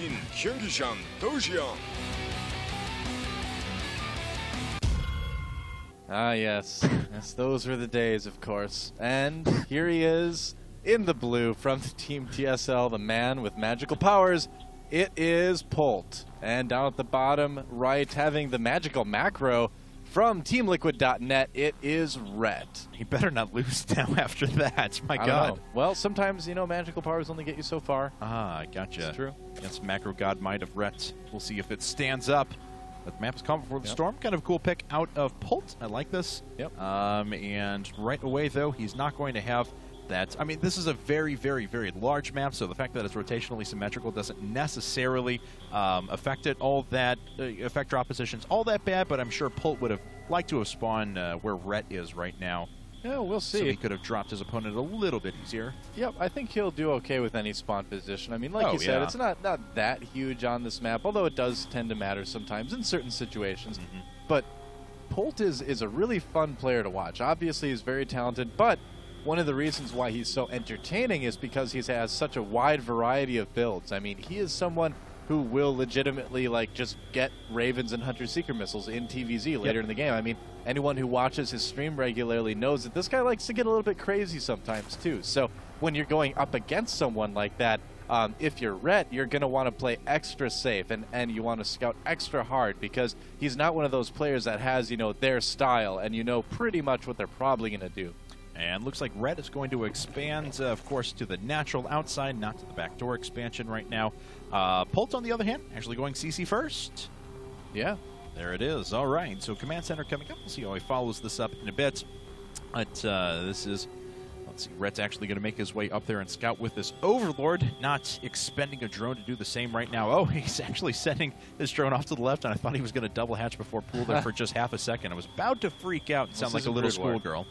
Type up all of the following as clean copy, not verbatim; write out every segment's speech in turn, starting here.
긴 경기장 도시형. Ah, yes. Yes, those were the days, of course. And here he is, in the blue, from the Team TSL, the man with magical powers. It is Polt. And down at the bottom right, having the magical macro from Team Liquid.Net, it is Ret. He better not lose now after that. My I God. don't know. Well, sometimes, you know, magical powers only get you so far. Ah, gotcha. It's true. Against Macro God Might of Ret. We'll see if it stands up. But the map is calm before the storm. Kind of a cool pick out of Polt. I like this. Yep. And right away, though, he's not going to have that. I mean, this is a very, very, very large map, so the fact that it's rotationally symmetrical doesn't necessarily affect it all that, affect drop positions all that bad, but I'm sure Polt would have liked to have spawned where Ret is right now. Yeah, we'll see. So he could have dropped his opponent a little bit easier. Yep, I think he'll do okay with any spawn position. I mean, like you said, it's not that huge on this map, although it does tend to matter sometimes in certain situations. But Polt is a really fun player to watch. Obviously, he's very talented, but one of the reasons why he's so entertaining is because he has such a wide variety of builds. I mean, he is someone who will legitimately, like, just get Ravens and Hunter-Seeker missiles in TVZ later in the game. I mean, anyone who watches his stream regularly knows that this guy likes to get a little bit crazy sometimes, too. So when you're going up against someone like that, if you're Ret, you're going to want to play extra safe, and you want to scout extra hard, because he's not one of those players that has, you know, their style, and you know pretty much what they're probably going to do. And looks like Ret is going to expand, of course, to the natural outside, not to the backdoor expansion right now. Polt, on the other hand, actually going CC first. Yeah. There it is. All right. So Command Center coming up. We'll see how he follows this up in a bit. But this is, let's see, Ret's actually going to make his way up there and scout with this Overlord, not expending a drone to do the same right now. Oh, he's actually sending his drone off to the left, and I thought he was going to double hatch before pool there for just half a second. I was about to freak out and sound like a little schoolgirl.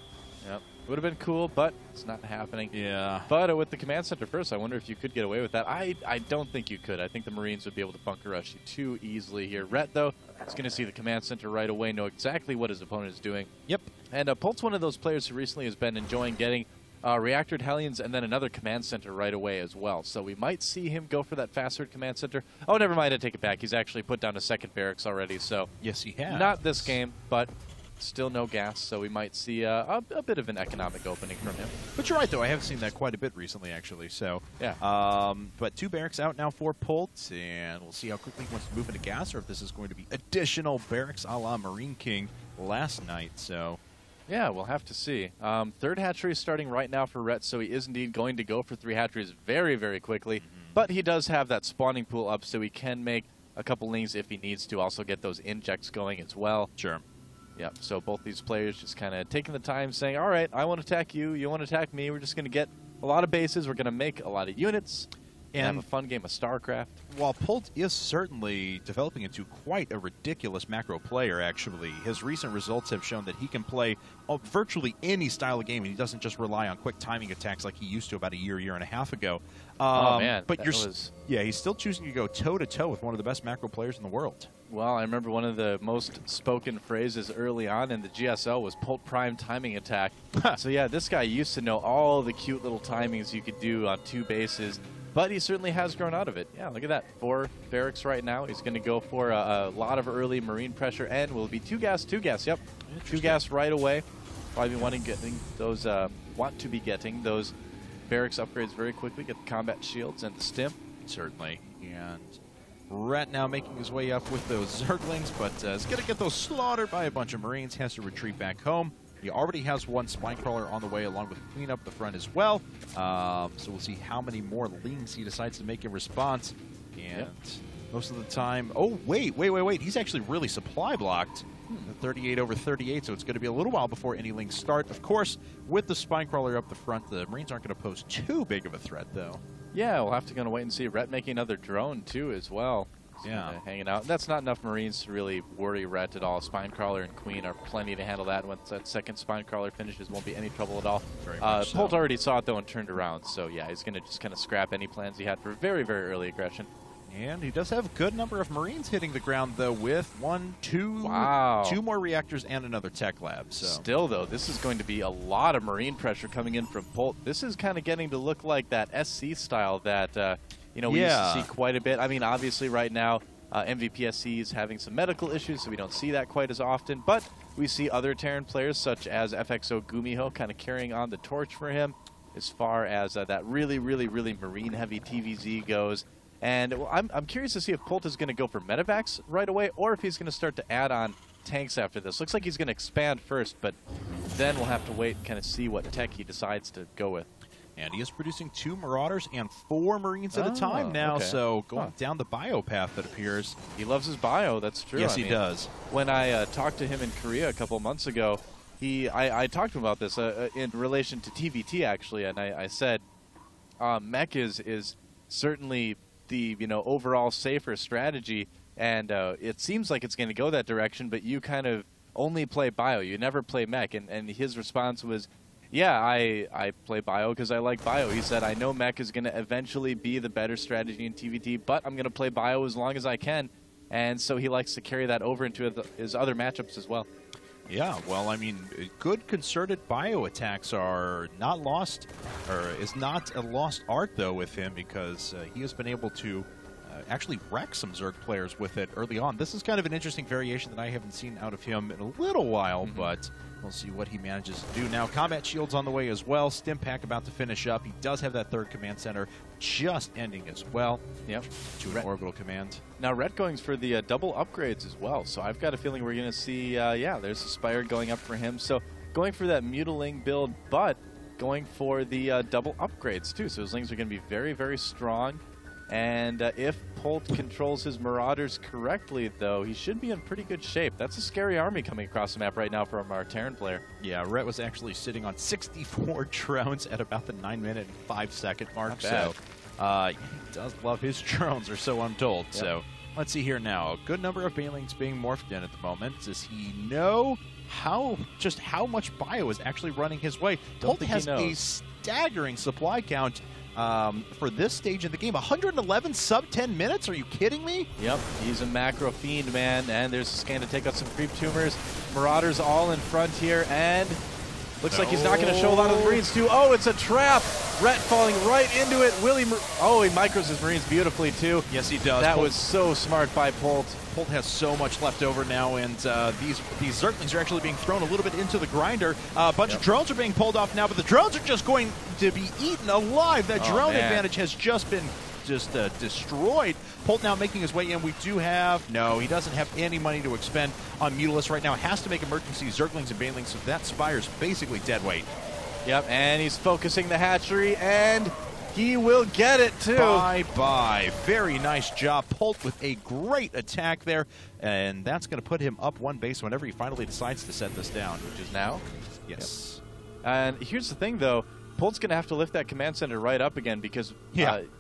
Yep. Would have been cool, but it's not happening. Yeah. But with the command center first, I wonder if you could get away with that. I don't think you could. I think the Marines would be able to bunker rush you too easily here. Ret, though, is going to see the command center right away, know exactly what his opponent is doing. Yep. And Polt's one of those players who recently has been enjoying getting reactored Hellions and then another command center right away as well. So we might see him go for that faster command center. Oh, never mind. I take it back. He's actually put down a second barracks already. So yes, he has. Not this game, but still no gas, so we might see a bit of an economic opening from him. But you're right, though. I have seen that quite a bit recently, actually. So yeah. But 2 barracks out now for Polt, and we'll see how quickly he wants to move into gas, or if this is going to be additional barracks a la Marine King last night. So yeah, we'll have to see. 3rd hatchery is starting right now for Ret, so he is indeed going to go for 3 hatcheries very, very quickly. But he does have that spawning pool up, so he can make a couple lings if he needs to. Also get those injects going as well. Sure. Yep, so both these players just kind of taking the time saying, all right, I want to attack you, you want to attack me, we're just going to get a lot of bases, we're going to make a lot of units, and have a fun game of StarCraft. While Polt is certainly developing into quite a ridiculous macro player, actually, his recent results have shown that he can play virtually any style of game, and he doesn't just rely on quick timing attacks like he used to about a year and a half ago. Oh, man. But yeah, he's still choosing to go toe-to-toe with one of the best macro players in the world. Well, I remember one of the most spoken phrases early on in the GSL was Polt Prime timing attack. So yeah, this guy used to know all the cute little timings you could do on 2 bases, but he certainly has grown out of it. Yeah, look at that. 4 barracks right now. He's going to go for a lot of early Marine pressure, and will be 2 gas, 2 gas. Yep, 2 gas right away. Probably want to be getting those barracks upgrades very quickly. Get the combat shields and the stim. Certainly. And Ret now making his way up with those Zerglings, but is going to get those slaughtered by a bunch of Marines. Has to retreat back home. He already has 1 Spinecrawler on the way, along with clean up the front as well. So we'll see how many more lings he decides to make in response. And most of the time... Oh, wait. He's actually really supply blocked. 38 over 38, so it's going to be a little while before any lings start. Of course, with the Spinecrawler up the front, the Marines aren't going to pose too big of a threat, though. Yeah, we'll have to wait and see. Ret making another drone, too, as well. Yeah. Hanging out. That's not enough Marines to really worry Ret at all. Spinecrawler and Queen are plenty to handle that. Once that second Spinecrawler finishes, won't be any trouble at all. Polt already saw it, though, and turned around. So, yeah, he's going to just kind of scrap any plans he had for very, very early aggression. And he does have a good number of Marines hitting the ground, though, with 2 more reactors and another tech lab. So. Still, though, this is going to be a lot of Marine pressure coming in from Polt. This is kind of getting to look like that SC style that you know, we used to see quite a bit. I mean, obviously right now, MVPSC is having some medical issues, so we don't see that quite as often. But we see other Terran players, such as FXO Gumiho, kind of carrying on the torch for him as far as that really marine-heavy TVZ goes. And well, I'm curious to see if Polt is going to go for medevacs right away, or if he's going to start to add on tanks after this. Looks like he's going to expand first, but then we'll have to wait and kind of see what tech he decides to go with. And he is producing 2 Marauders and 4 Marines at a time now, so going down the bio path, it appears. He loves his bio, that's true. Yes, he does. When I talked to him in Korea a couple months ago, I talked to him about this in relation to TVT, actually, and I said mech is certainly the overall safer strategy, and it seems like it's going to go that direction, but you kind of only play bio. You never play mech, and his response was, yeah, I play bio because I like bio. He said, I know mech is going to eventually be the better strategy in TVT, but I'm going to play bio as long as I can. And so he likes to carry that over into his other matchups as well. Yeah, well, I mean, good concerted bio attacks are not lost, or is not a lost art, though, with him, because he has been able to actually wreck some Zerg players with it early on. This is kind of an interesting variation that I haven't seen out of him in a little while, but we'll see what he manages to do. Now, combat shields on the way as well. Stim pack about to finish up. He does have that 3rd command center just ending as well. Yep. To an orbital command. Now, Ret going for the double upgrades as well. So I've got a feeling we're going to see, yeah, there's a Spire going up for him. So going for that Mutiling build, but going for the double upgrades too. So his Lings are going to be very strong. And if Polt controls his Marauders correctly, though, he should be in pretty good shape. That's a scary army coming across the map right now from our Terran player. Yeah, Ret was actually sitting on 64 drones at about the 9-minute and 5-second mark. So he does love his drones, or so I'm told. Yep. So let's see here now. A good number of Banelings being morphed in at the moment. Does he know just how much bio is actually running his way? Polt has a staggering supply count. For this stage in the game, 111 sub 10 minutes? Are you kidding me? Yep, he's a macro fiend, man. And there's a scan to take out some creep tumors. Marauders all in front here, and looks like he's not going to show a lot of the Marines too. Oh, it's a trap! Ret falling right into it. He micros his Marines beautifully too. Yes, he does. That was so smart by Polt. Polt has so much left over now, and these Zerglings are actually being thrown a little bit into the grinder. A bunch of drones are being pulled off now, but the drones are just going to be eaten alive. That drone advantage has just been destroyed. Polt now making his way in. We do have... No, he doesn't have any money to expend on Mutalisk right now. Has to make emergency Zerglings and Banelings, so that Spire's basically dead weight. Yep, and he's focusing the hatchery, and he will get it, too. Bye-bye. Very nice job. Polt with a great attack there, and that's going to put him up 1 base whenever he finally decides to set this down. Which is now? Yes. Yep. And here's the thing, though. Polt's going to have to lift that command center right up again because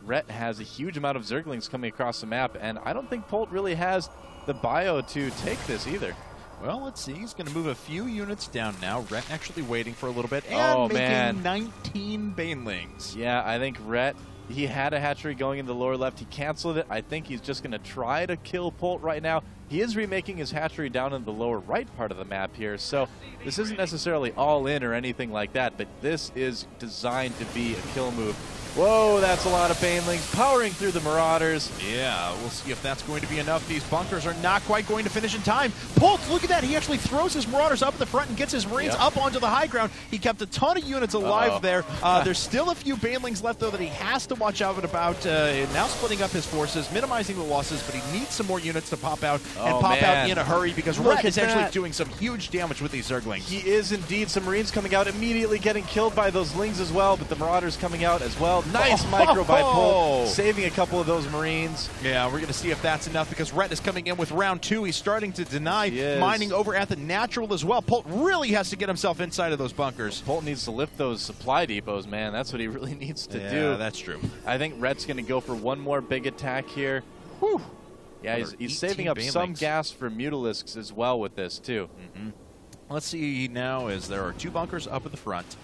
Ret has a huge amount of Zerglings coming across the map, and I don't think Polt really has the bio to take this either. Well, let's see. He's going to move a few units down now. Ret actually waiting for a little bit and making 19 Banelings. Yeah, I think Ret, he had a hatchery going in the lower left. He canceled it. I think he's just going to try to kill Polt right now. He is remaking his hatchery down in the lower right part of the map here, so this isn't necessarily all in or anything like that, but this is designed to be a kill move. Whoa, that's a lot of Banelings powering through the Marauders. Yeah, we'll see if that's going to be enough. These bunkers are not quite going to finish in time. Polt, look at that. He actually throws his Marauders up at the front and gets his Marines up onto the high ground. He kept a ton of units alive there. There's still a few Banelings left, though, that he has to watch out about. Now splitting up his forces, minimizing the losses, but he needs some more units to pop out out in a hurry because Ret is actually doing some huge damage with these Zerglings. He is indeed. Some Marines coming out, immediately getting killed by those Lings as well, but the Marauders coming out as well. Nice micro by Polt, saving a couple of those Marines. Yeah, we're going to see if that's enough because Ret is coming in with round 2. He's starting to deny mining over at the natural as well. Polt really has to get himself inside of those bunkers. Polt needs to lift those supply depots, man. That's what he really needs to do. Yeah, that's true. I think Ret's going to go for one more big attack here. Whew. Yeah, he's saving up some gas for Mutalisks as well with this, too. Let's see now as there are 2 bunkers up at the front.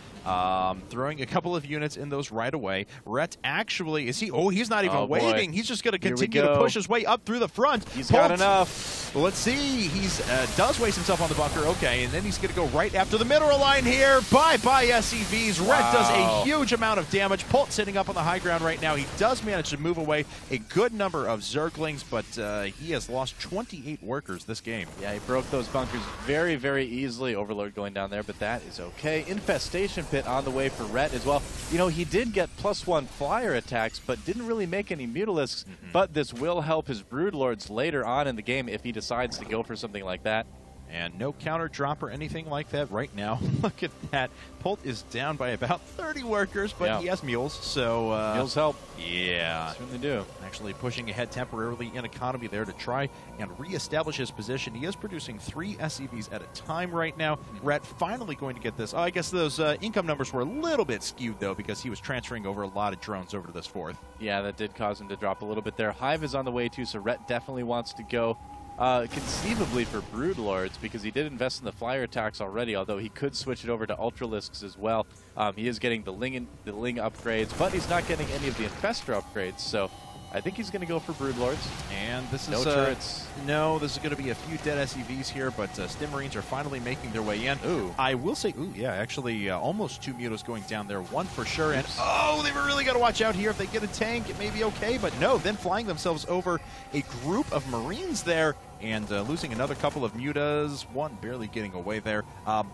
Throwing a couple of units in those right away. Ret actually, is he? Oh, he's not even waving. He's just going to continue to push his way up through the front. He's got enough. Well, let's see. He's does waste himself on the bunker. Okay, and then he's going to go right after the mineral line here. Bye-bye SCVs. Ret does a huge amount of damage. Polt sitting up on the high ground right now. He does manage to move away a good number of Zerglings, but he has lost 28 workers this game. Yeah, he broke those bunkers very, very easily. Overlord going down there, but that is okay. Infestation Pit on the way for Ret as well. You know, he did get +1 flyer attacks, but didn't really make any Mutalisks, but this will help his Broodlords later on in the game if he decides to go for something like that. And no counter drop or anything like that right now. Look at that. Polt is down by about 30 workers, but he has mules, so... mules help. Yeah. They certainly do. Actually pushing ahead temporarily in economy there to try and reestablish his position. He is producing 3 SCVs at a time right now. Ret finally going to get this. Oh, I guess those income numbers were a little bit skewed, though, because he was transferring over a lot of drones over to this 4th. Yeah, that did cause him to drop a little bit there. Hive is on the way, too, so Ret definitely wants to go. Conceivably for Broodlords, because he did invest in the flyer attacks already, although he could switch it over to Ultralisks as well. He is getting the Ling upgrades, but he's not getting any of the Infestor upgrades, so I think he's going to go for Broodlords. And this is no turrets. No, this is going to be a few dead SCVs here, but Stim Marines are finally making their way in. Ooh. I will say, yeah, actually almost 2 Mutos going down there, 1 for sure. And oh, they were really got to watch out here. If they get a tank, it may be okay, but no, then flying themselves over a group of Marines there. And losing another couple of mutas, 1 barely getting away there.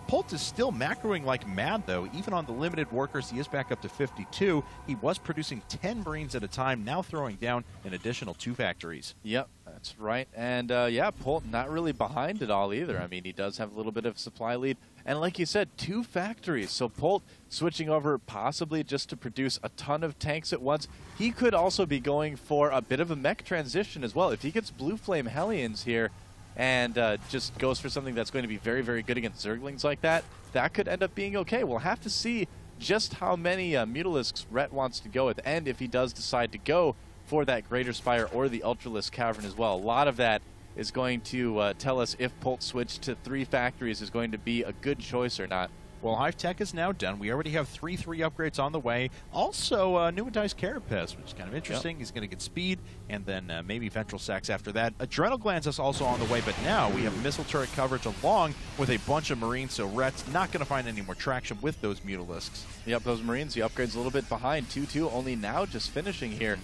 Polt is still macroing like mad, though. Even on the limited workers, he is back up to 52. He was producing 10 Marines at a time, now throwing down an additional 2 factories. Yep, that's right. And, yeah, Polt not really behind it all either. I mean, he does have a little bit of supply lead. And like you said, 2 factories. So Polt switching over possibly just to produce a ton of tanks at once. He could also be going for a bit of a mech transition as well. If he gets Blue Flame Hellions here and just goes for something that's going to be very, very good against Zerglings like that, that could end up being okay. We'll have to see just how many Mutalisks Ret wants to go with, and if he does decide to go for that Greater Spire or the Ultralisk Cavern as well. A lot of that is going to tell us if Polt switch to 3 factories is going to be a good choice or not. Well, Hive Tech is now done. We already have 3 upgrades on the way. Also, Pneumatized Carapace, which is kind of interesting. Yep. He's going to get speed, and then maybe Ventral Sacs after that. Adrenal Glands is also on the way, but now we have missile turret coverage along with a bunch of Marines, so Ret's not going to find any more traction with those Mutalisks. Yep, those Marines, the upgrade's a little bit behind. 2-2, only now just finishing here.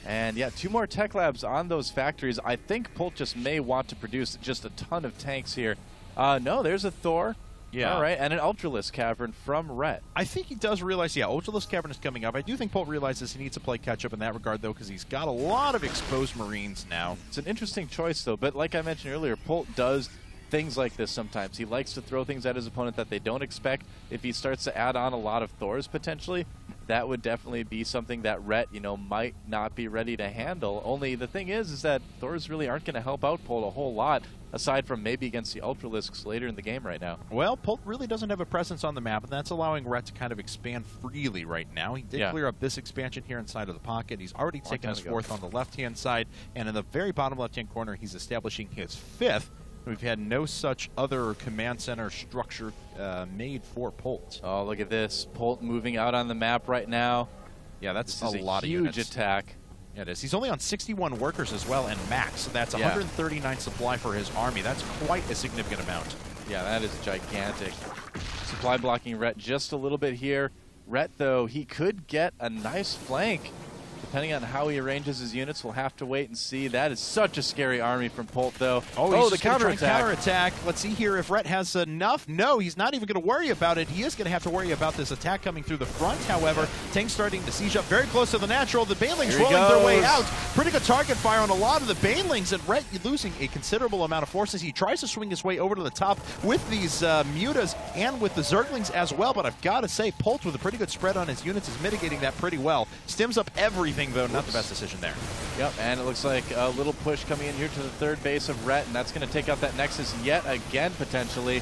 And yeah, 2 more tech labs on those factories. I think Polt just may want to produce just a ton of tanks here. No, there's a Thor. Yeah. All right, and an Ultralisk Cavern from Ret. I think he does realize, yeah, Ultralisk Cavern is coming up. I do think Polt realizes he needs to play catch-up in that regard, though, because he's got a lot of exposed Marines now. It's an interesting choice, though, but like I mentioned earlier, Polt does things like this sometimes. He likes to throw things at his opponent that they don't expect. If he starts to add on a lot of Thors, potentially, that would definitely be something that Ret, you know, might not be ready to handle. Only the thing is that Thors really aren't going to help out Polt a whole lot, aside from maybe against the Ultralisks later in the game right now. Well, Polt really doesn't have a presence on the map, and that's allowing Ret to kind of expand freely right now. He did clear up this expansion here inside of the pocket. He's already taken his 4th on the left-hand side, and in the very bottom left-hand corner, he's establishing his 5th. We've had no such other command center structure made for Polt. Oh, look at this. Polt moving out on the map right now. Yeah, that's a lot of units. Huge attack. Yeah, it is. He's only on 61 workers as well, and max. So that's 139 supply for his army. That's quite a significant amount. Yeah, that is gigantic. Supply blocking Ret just a little bit here. Ret, though, he could get a nice flank. Depending on how he arranges his units, we'll have to wait and see. That is such a scary army from Polt, though. Oh, the counterattack. Let's see here if Ret has enough. No, he's not even going to worry about it. He is going to have to worry about this attack coming through the front, however. Tanks starting to siege up very close to the natural. The Banelings rolling their way out. Pretty good target fire on a lot of the Banelings, and Ret losing a considerable amount of forces. He tries to swing his way over to the top with these Mutas and with the Zerglings as well, but I've got to say, Polt with a pretty good spread on his units is mitigating that pretty well. Stims up everything, though, not the best decision there. Yep, and it looks like a little push coming in here to the 3rd base of Ret, and that's going to take out that Nexus yet again, potentially.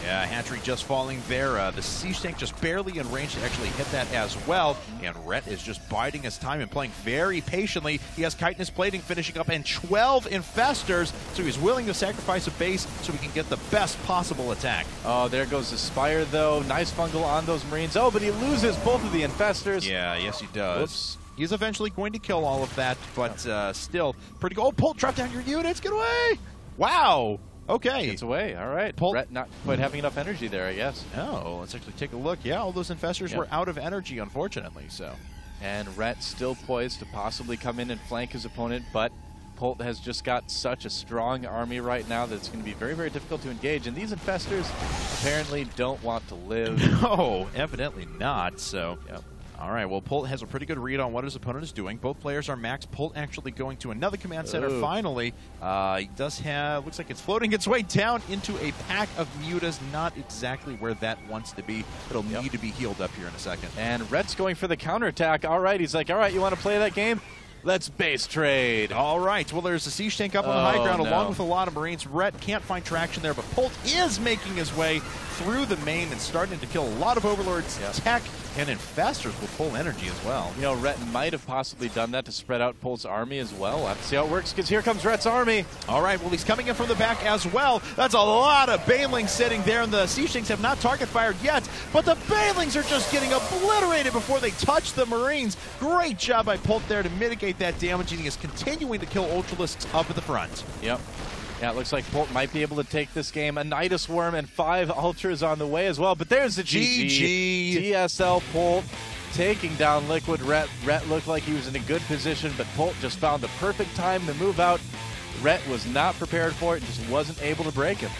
Yeah, Hatchery just falling there. The Siege Tank just barely in range to actually hit that as well. And Ret is just biding his time and playing very patiently. He has chitinous plating finishing up and 12 infestors, so he's willing to sacrifice a base so he can get the best possible attack. Oh, there goes the Spire, though. Nice fungal on those Marines. Oh, but he loses both of the infestors. Yeah, yes, he does. Whoops. He's eventually going to kill all of that, but still pretty good. Oh, Polt, drop down your units. Get away. Wow. Okay. It's away. All right. Polt Ret not quite having enough energy there, I guess. Oh, let's actually take a look. Yeah, all those infestors were out of energy, unfortunately. So, and Ret still poised to possibly come in and flank his opponent, but Polt has just got such a strong army right now that it's going to be very, very difficult to engage. And these infestors apparently don't want to live. No, evidently not. So, all right, well, Polt has a pretty good read on what his opponent is doing. Both players are max. Polt actually going to another command center finally. He does have, looks like it's floating its way down into a pack of mutas. Not exactly where that wants to be. It'll need to be healed up here in a second. And Ret's going for the counterattack. All right, he's like, all right, you want to play that game? Let's base trade. All right. Well, there's a Siege Tank up on the high ground along with a lot of Marines. Ret can't find traction there, but Polt is making his way through the main and starting to kill a lot of Overlords, tech, and infestors with full energy as well. You know, Ret might have possibly done that to spread out Polt's army as well. We'll have to see how it works, because here comes Ret's army. All right, well, he's coming in from the back as well. That's a lot of Banelings sitting there, and the Siege Tanks have not target fired yet, but the Banelings are just getting obliterated before they touch the Marines. Great job by Polt there to mitigate that damage, and he is continuing to kill Ultralisks up at the front. Yep. Yeah, it looks like Polt might be able to take this game. A Nidus Worm and 5 Ultras on the way as well. But there's the GG. TSL.Polt taking down Liquid.Ret. Ret looked like he was in a good position, but Polt just found the perfect time to move out. Ret was not prepared for it and just wasn't able to break him.